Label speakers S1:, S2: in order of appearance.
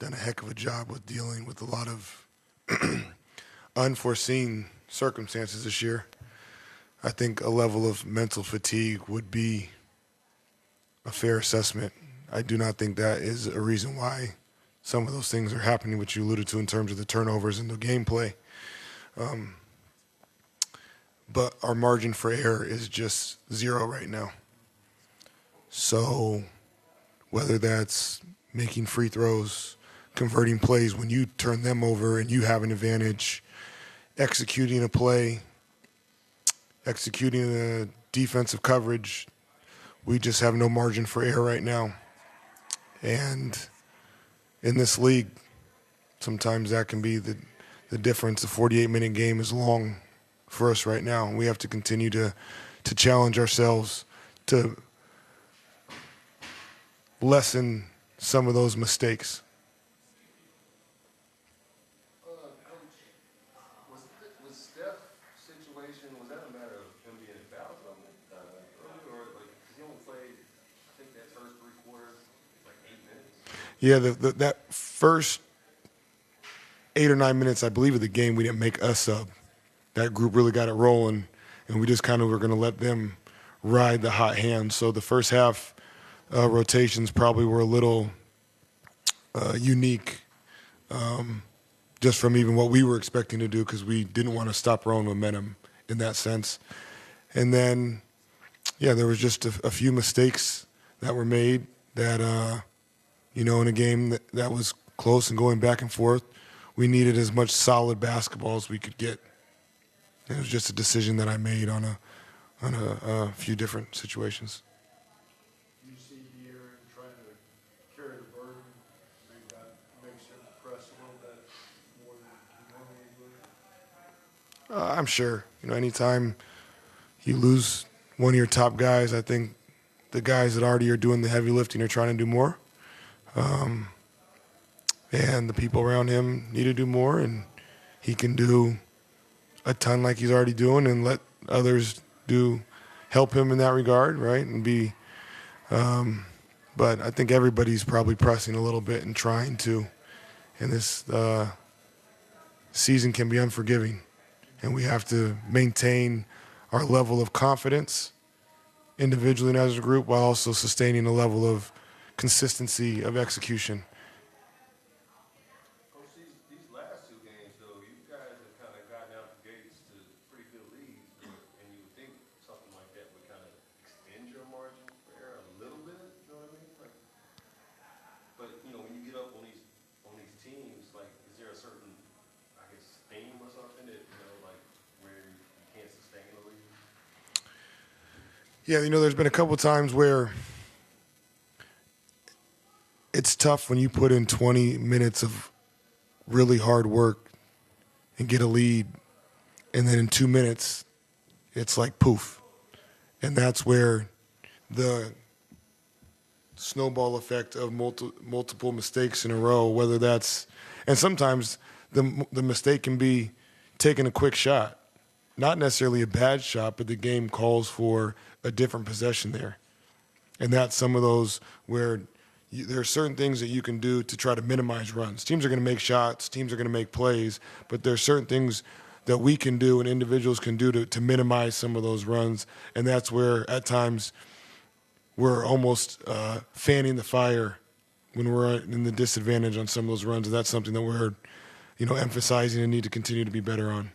S1: done a heck of a job with dealing with a lot of unforeseen circumstances this year. I think a level of mental fatigue would be a fair assessment. I do not think that is a reason why some of those things are happening, which you alluded to in terms of the turnovers and the gameplay. But our margin for error is just zero right now. So whether that's making free throws, converting plays when you turn them over and you have an advantage, executing a play, executing a defensive coverage, we just have no margin for error right now. And in this league, sometimes that can be the difference. A 48-minute game is long for us right now. We have to continue to challenge ourselves to lessen some of those mistakes.
S2: Was Steph's situation, was that a matter of him being in foul trouble earlier, or like he only played, I think that first three quarters, like 8 minutes?
S1: Yeah, that first 8 or 9 minutes, I believe, of the game, we didn't make a sub. That group really got it rolling, and we just kind of were going to let them ride the hot hand. So the first half rotations probably were a little unique, just from even what we were expecting to do, because we didn't want to stop our own momentum in that sense. And then, yeah, there was just a few mistakes that were made that, in a game that was close and going back and forth, we needed as much solid basketball as we could get. It was just a decision that I made on a few different situations.
S3: You see here and trying to carry the burden, maybe that makes him press a little bit more than he normally would?
S1: I'm sure. Anytime you lose one of your top guys, I think the guys that already are doing the heavy lifting are trying to do more. And the people around him need to do more, and he can do a ton like he's already doing, and let others help him in that regard, right? And but I think everybody's probably pressing a little bit and trying to. And this season can be unforgiving, and we have to maintain our level of confidence individually and as a group, while also sustaining a level of consistency of execution.
S2: These last two games, though, you guys have kind of gotten out the gates to pretty good leads, and you would think something like that would kind of extend your margin for error a little bit. You know what I mean? But when you get up on these teams, like, is there a certain, I guess, theme or something that like where you can't sustain the lead?
S1: Yeah, there's been a couple times where it's tough when you put in 20 minutes of really hard work and get a lead, and then in 2 minutes, it's like poof. And that's where the snowball effect of multiple mistakes in a row, whether that's, and sometimes the mistake can be taking a quick shot. Not necessarily a bad shot, but the game calls for a different possession there. And that's some of those where there are certain things that you can do to try to minimize runs. Teams are going to make shots, teams are going to make plays, but there are certain things that we can do and individuals can do to minimize some of those runs. And that's where, at times, we're almost fanning the fire when we're in the disadvantage on some of those runs. And that's something that we're, emphasizing and need to continue to be better on.